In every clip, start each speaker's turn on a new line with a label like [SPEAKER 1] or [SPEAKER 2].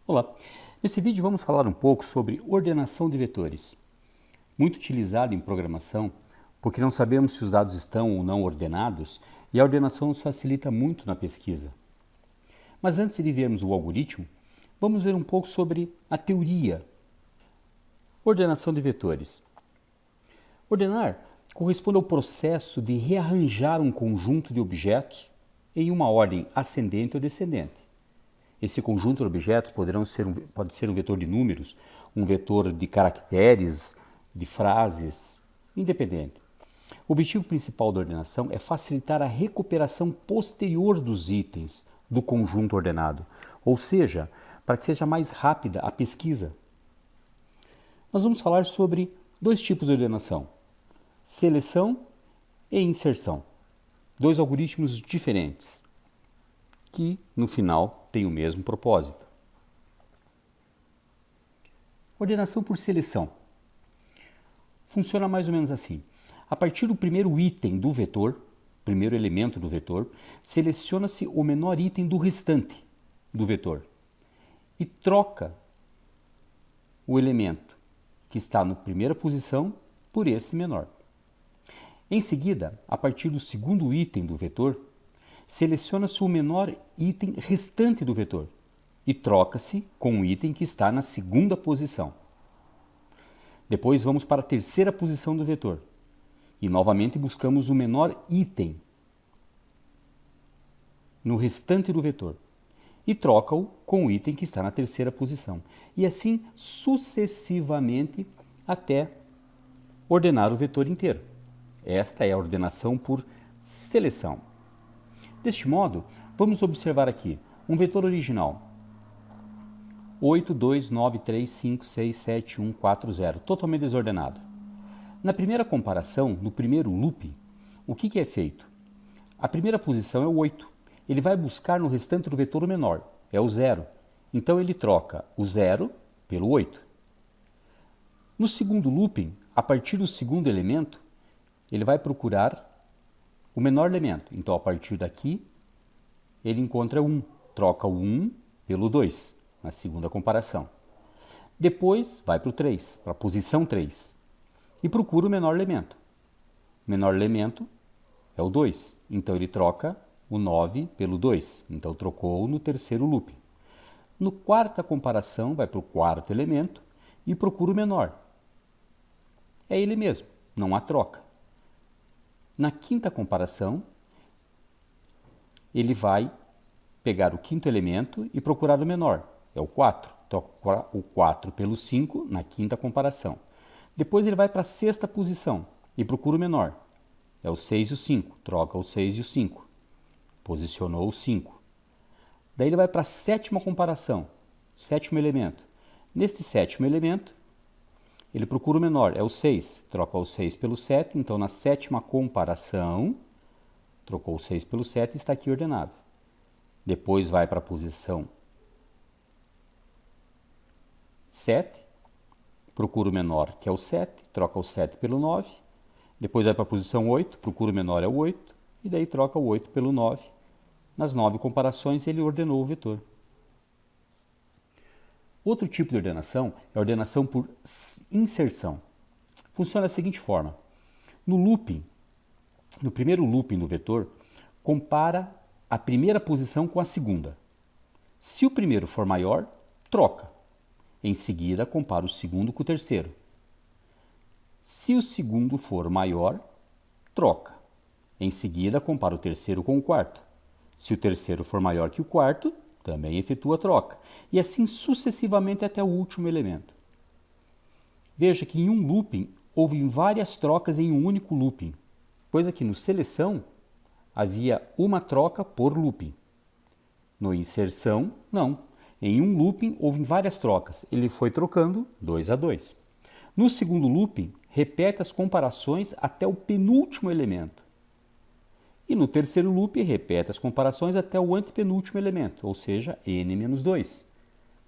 [SPEAKER 1] Olá, nesse vídeo vamos falar um pouco sobre ordenação de vetores, muito utilizado em programação porque não sabemos se os dados estão ou não ordenados e a ordenação nos facilita muito na pesquisa. Mas antes de vermos o algoritmo, vamos ver um pouco sobre a teoria. Ordenação de vetores. Ordenar corresponde ao processo de rearranjar um conjunto de objetos em uma ordem ascendente ou descendente. Esse conjunto de objetos pode ser um vetor de números, um vetor de caracteres, de frases, independente. O objetivo principal da ordenação é facilitar a recuperação posterior dos itens do conjunto ordenado, ou seja, para que seja mais rápida a pesquisa. Nós vamos falar sobre dois tipos de ordenação: seleção e inserção. Dois algoritmos diferentes, que no final têm o mesmo propósito. Ordenação por seleção. Funciona mais ou menos assim. A partir do primeiro item do vetor, primeiro elemento do vetor, seleciona-se o menor item do restante do vetor e troca o elemento que está na primeira posição por esse menor. Em seguida, a partir do segundo item do vetor, seleciona-se o menor item restante do vetor e troca-se com o item que está na segunda posição. Depois vamos para a terceira posição do vetor e novamente buscamos o menor item no restante do vetor e troca-o com o item que está na terceira posição. E assim sucessivamente até ordenar o vetor inteiro. Esta é a ordenação por seleção. Deste modo, vamos observar aqui um vetor original 8, 2, 9, 3, 5, 6, 7, 1, 4, 0, totalmente desordenado. Na primeira comparação, no primeiro loop, o que é feito? A primeira posição é o 8. Ele vai buscar no restante do vetor o menor, é o 0. Então ele troca o 0 pelo 8. No segundo looping, a partir do segundo elemento, ele vai procurar o menor elemento. Então, a partir daqui, ele encontra o 1. Troca o 1 pelo 2, na segunda comparação. Depois, vai para o 3, para a posição 3. E procura o menor elemento. O menor elemento é o 2. Então, ele troca o 9 pelo 2. Então, trocou no terceiro loop. No quarta comparação, vai para o quarto elemento e procura o menor. É ele mesmo, não há troca. Na quinta comparação, ele vai pegar o quinto elemento e procurar o menor, é o 4. Troca o 4 pelo 5 na quinta comparação. Depois ele vai para a sexta posição e procura o menor, é o 6 e o 5. Troca o 6 e o 5. Posicionou o 5. Daí ele vai para a sétima comparação, sétimo elemento. Neste sétimo elemento, ele procura o menor, é o 6. Troca o 6 pelo 7, então na sétima comparação, trocou o 6 pelo 7 e está aqui ordenado. Depois vai para a posição 7, procura o menor, que é o 7, troca o 7 pelo 9. Depois vai para a posição 8, procura o menor, é o 8, e daí troca o 8 pelo 9. Nas 9 comparações ele ordenou o vetor. Outro tipo de ordenação é a ordenação por inserção. Funciona da seguinte forma. No primeiro looping do vetor, compara a primeira posição com a segunda. Se o primeiro for maior, troca. Em seguida, compara o segundo com o terceiro. Se o segundo for maior, troca. Em seguida, compara o terceiro com o quarto. Se o terceiro for maior que o quarto, também efetua a troca, e assim sucessivamente até o último elemento. Veja que em um looping houve várias trocas em um único looping, coisa que no seleção havia uma troca por looping. No inserção, não. Em um looping houve várias trocas, ele foi trocando 2 a 2. No segundo looping, repete as comparações até o penúltimo elemento. E no terceiro loop, repete as comparações até o antepenúltimo elemento, ou seja, n-2.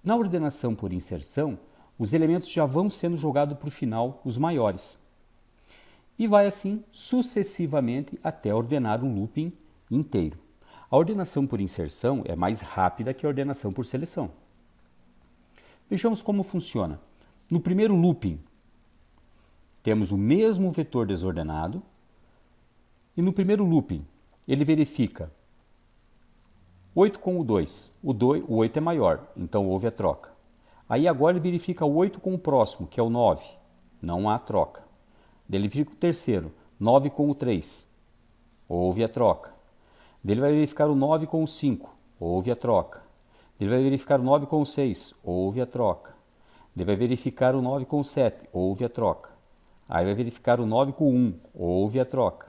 [SPEAKER 1] Na ordenação por inserção, os elementos já vão sendo jogados para o final, os maiores. E vai assim sucessivamente até ordenar o looping inteiro. A ordenação por inserção é mais rápida que a ordenação por seleção. Vejamos como funciona. No primeiro looping, temos o mesmo vetor desordenado e no primeiro looping ele verifica 8 com o 2. O 8 é maior, então houve a troca. Aí agora ele verifica o 8 com o próximo, que é o 9. Não há troca. Ele verifica o terceiro, 9 com o 3. Houve a troca. Ele vai verificar o 9 com o 5. Houve a troca. Ele vai verificar o 9 com o 6. Houve a troca. Ele vai verificar o 9 com o 7. Houve a troca. Aí vai verificar o 9 com o 1. Houve a troca.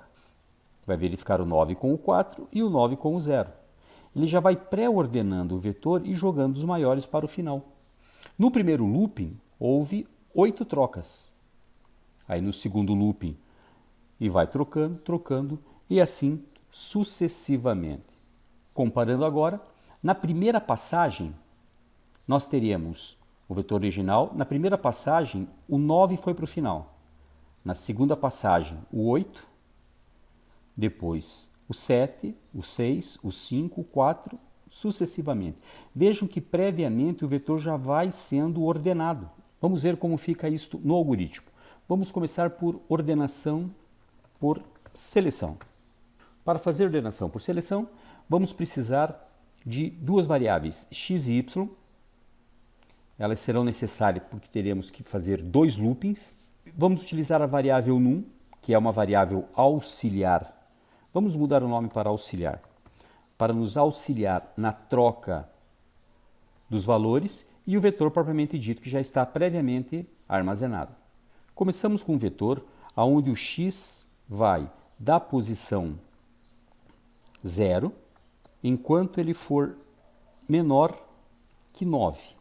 [SPEAKER 1] Vai verificar o 9 com o 4 e o 9 com o 0. Ele já vai pré-ordenando o vetor e jogando os maiores para o final. No primeiro looping, houve 8 trocas. Aí no segundo looping, e vai trocando, trocando, e assim sucessivamente. Comparando agora, na primeira passagem, nós teríamos o vetor original. Na primeira passagem, o 9 foi para o final. Na segunda passagem, o 8. Depois, o 7, o 6, o 5, o 4, sucessivamente. Vejam que previamente o vetor já vai sendo ordenado. Vamos ver como fica isso no algoritmo. Vamos começar por ordenação por seleção. Para fazer ordenação por seleção, vamos precisar de duas variáveis, x e y. Elas serão necessárias porque teremos que fazer 2 loopings. Vamos utilizar a variável num, que é uma variável auxiliar. Vamos mudar o nome para auxiliar, para nos auxiliar na troca dos valores e o vetor propriamente dito, que já está previamente armazenado. Começamos com um vetor onde o x vai da posição 0, enquanto ele for menor que 9.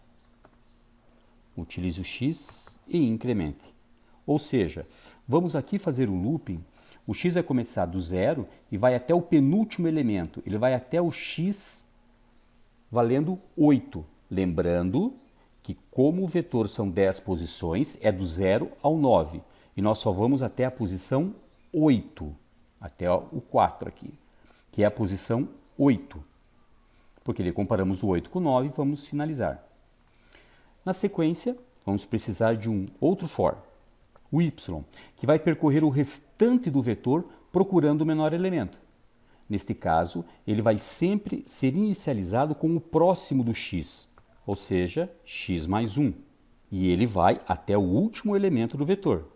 [SPEAKER 1] Utilize o x e incremente. Ou seja, vamos aqui fazer o looping. O x vai começar do 0 e vai até o penúltimo elemento. Ele vai até o x valendo 8. Lembrando que, como o vetor são 10 posições, é do 0 ao 9. E nós só vamos até a posição 8, até o 4 aqui, que é a posição 8. Porque ali comparamos o 8 com o 9 e vamos finalizar. Na sequência, vamos precisar de um outro for, o y, que vai percorrer o restante do vetor procurando o menor elemento. Neste caso, ele vai sempre ser inicializado com o próximo do x, ou seja, x mais 1. E ele vai até o último elemento do vetor.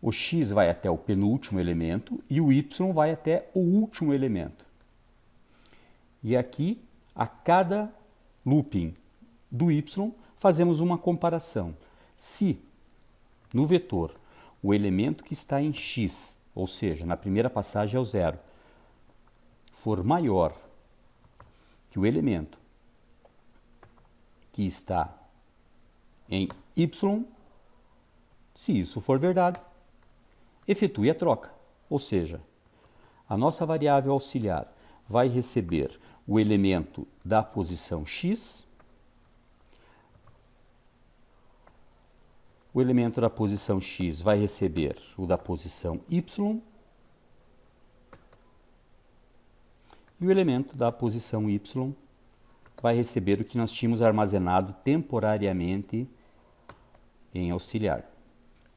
[SPEAKER 1] O x vai até o penúltimo elemento e o y vai até o último elemento. E aqui, a cada looping do y, fazemos uma comparação. Se no vetor o elemento que está em x, ou seja, na primeira passagem é o 0, for maior que o elemento que está em y, se isso for verdade, efetue a troca. Ou seja, a nossa variável auxiliar vai receber o elemento da posição x, o elemento da posição x vai receber o da posição y, e o elemento da posição y vai receber o que nós tínhamos armazenado temporariamente em auxiliar.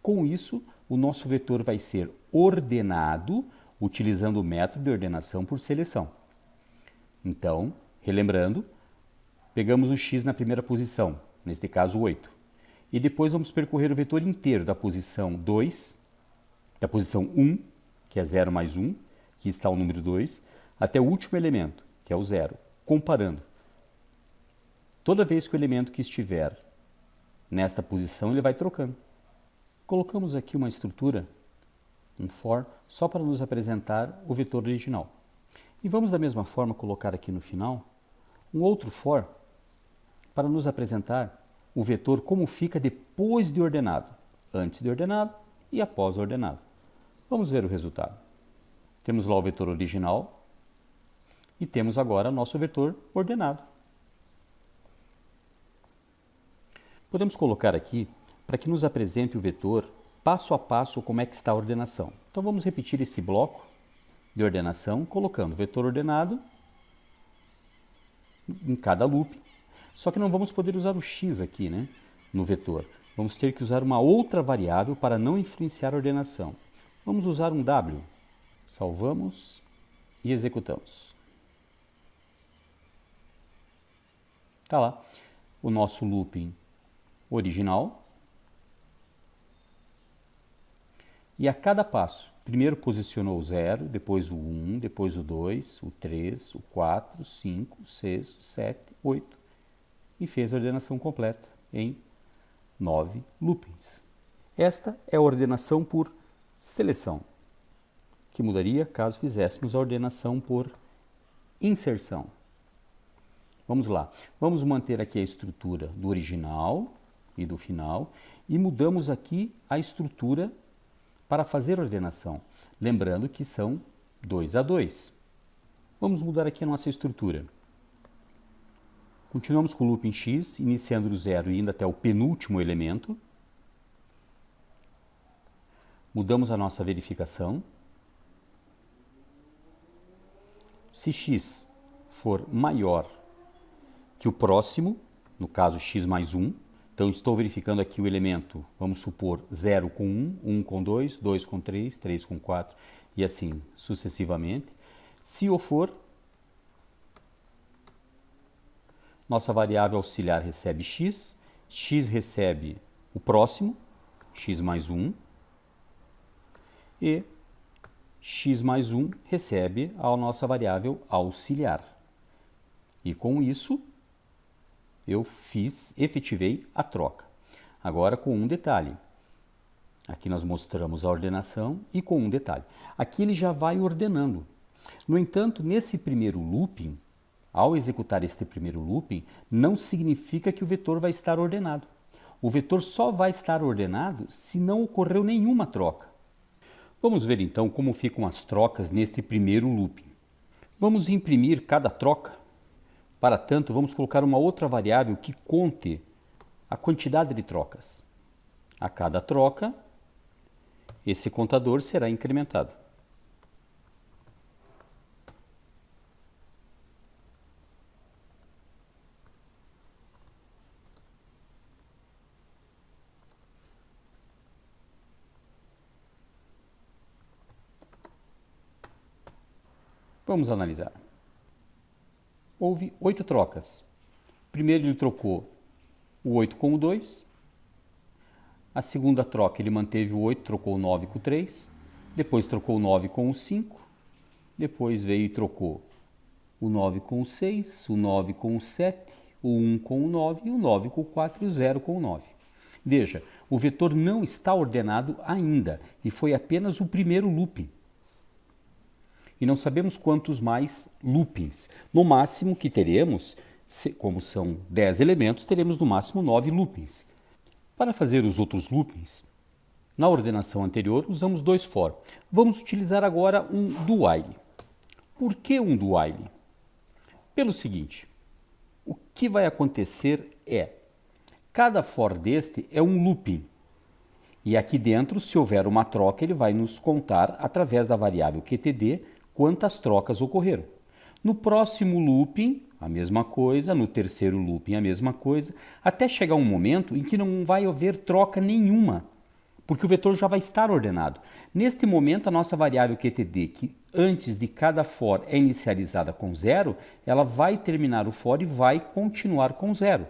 [SPEAKER 1] Com isso, o nosso vetor vai ser ordenado utilizando o método de ordenação por seleção. Então, relembrando, pegamos o x na primeira posição, neste caso 8, e depois vamos percorrer o vetor inteiro da posição 2, da posição 1, que é 0 mais 1, que está o número 2, até o último elemento, que é o 0, comparando. Toda vez que o elemento que estiver nesta posição, ele vai trocando. Colocamos aqui uma estrutura, um for, só para nos apresentar o vetor original. E vamos da mesma forma colocar aqui no final um outro for para nos apresentar o vetor como fica depois de ordenado, antes de ordenado e após ordenado. Vamos ver o resultado. Temos lá o vetor original e temos agora nosso vetor ordenado. Podemos colocar aqui para que nos apresente o vetor passo a passo como é que está a ordenação. Então vamos repetir esse bloco de ordenação colocando o vetor ordenado em cada loop. Só que não vamos poder usar o x aqui, né? no vetor. Vamos ter que usar uma outra variável para não influenciar a ordenação. Vamos usar um W. Salvamos e executamos. Está lá o nosso looping original. E a cada passo, primeiro posicionou o 0, depois o 1, depois o 2, o 3, o 4, o 5, o 6, o 7, 8 e fez a ordenação completa em 9 loopings. Esta é a ordenação por seleção, que mudaria caso fizéssemos a ordenação por inserção. Vamos lá, vamos manter aqui a estrutura do original e do final e mudamos aqui a estrutura para fazer a ordenação, lembrando que são 2 a 2. Vamos mudar aqui a nossa estrutura. Continuamos com o looping X, iniciando do 0 e indo até o penúltimo elemento. Mudamos a nossa verificação. Se X for maior que o próximo, no caso X mais 1, então estou verificando aqui o elemento, vamos supor 0 com 1, 1 com 2, 2 com 3, 3 com 4 e assim sucessivamente. Se o for, nossa variável auxiliar recebe x, x recebe o próximo, x mais 1, e x mais 1 recebe a nossa variável auxiliar. E com isso, eu efetivei a troca. Agora com um detalhe. Aqui nós mostramos a ordenação e com um detalhe. Aqui ele já vai ordenando. No entanto, nesse primeiro looping, ao executar este primeiro looping, não significa que o vetor vai estar ordenado. O vetor só vai estar ordenado se não ocorreu nenhuma troca. Vamos ver então como ficam as trocas neste primeiro looping. Vamos imprimir cada troca. Para tanto, vamos colocar uma outra variável que conte a quantidade de trocas. A cada troca, esse contador será incrementado. Vamos analisar. Houve 8 trocas. Primeiro ele trocou o 8 com o 2. A segunda troca ele manteve o 8, trocou o 9 com o 3. Depois trocou o 9 com o 5. Depois veio e trocou o 9 com o 6, o 9 com o 7, o 1 com o 9, o 9 com o 4 e o 0 com o 9. Veja, o vetor não está ordenado ainda e foi apenas o primeiro looping. E não sabemos quantos mais loopings. No máximo que teremos, como são 10 elementos, teremos no máximo 9 loopings. Para fazer os outros loopings, na ordenação anterior usamos 2 for. Vamos utilizar agora um do while. Por que um do while? Pelo seguinte, o que vai acontecer é, cada for deste é um looping. E aqui dentro, se houver uma troca, ele vai nos contar, através da variável QTD, quantas trocas ocorreram. No próximo looping, a mesma coisa, no terceiro looping, a mesma coisa, até chegar um momento em que não vai haver troca nenhuma, porque o vetor já vai estar ordenado. Neste momento, a nossa variável QTD, que antes de cada for é inicializada com 0, ela vai terminar o for e vai continuar com 0.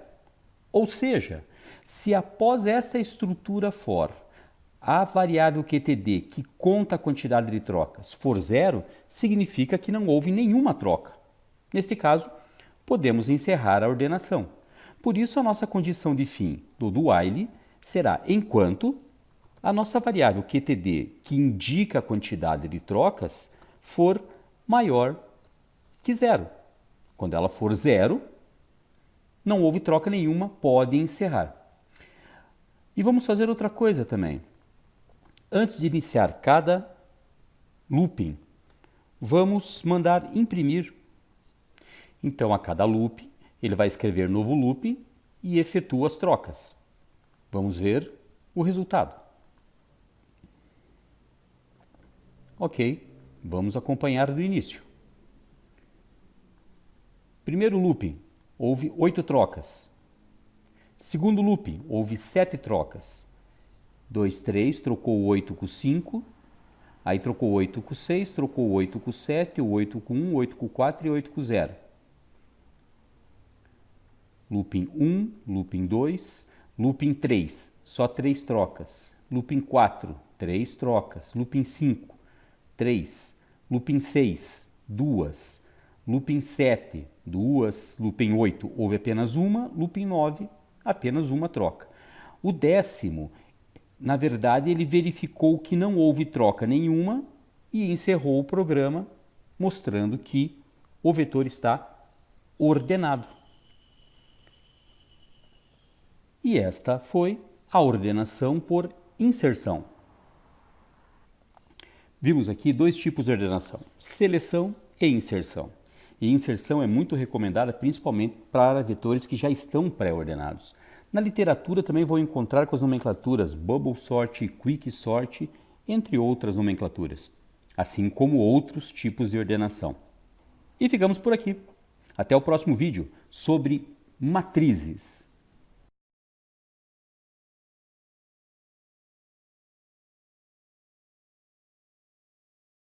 [SPEAKER 1] Ou seja, se após esta estrutura for, a variável QTD, que conta a quantidade de trocas, for 0, significa que não houve nenhuma troca. Neste caso, podemos encerrar a ordenação. Por isso, a nossa condição de fim do while será enquanto a nossa variável QTD, que indica a quantidade de trocas, for maior que 0. Quando ela for 0, não houve troca nenhuma, pode encerrar. E vamos fazer outra coisa também. Antes de iniciar cada looping, vamos mandar imprimir. Então, a cada looping, ele vai escrever novo looping e efetua as trocas. Vamos ver o resultado. Ok, vamos acompanhar do início. Primeiro looping, houve 8 trocas. Segundo looping, houve 7 trocas. 2, 3, trocou o 8 com o 5, aí trocou o 8 com o 6, trocou o 8 com o 7, o 8 com 1, 8 com o 4 e 8 com o 0. Looping 1, looping 2, looping 3, só 3 trocas. Looping 4, 3 trocas. Looping 5, 3. Looping 6, 2. Looping 7, 2. Looping 8, houve apenas uma. Looping 9, apenas uma troca. O 10º, na verdade, ele verificou que não houve troca nenhuma e encerrou o programa, mostrando que o vetor está ordenado. E esta foi a ordenação por inserção. Vimos aqui 2 tipos de ordenação, seleção e inserção. E inserção é muito recomendada principalmente para vetores que já estão pré-ordenados. Na literatura também vão encontrar com as nomenclaturas Bubble Sort e Quick Sort, entre outras nomenclaturas, assim como outros tipos de ordenação. E ficamos por aqui. Até o próximo vídeo sobre matrizes.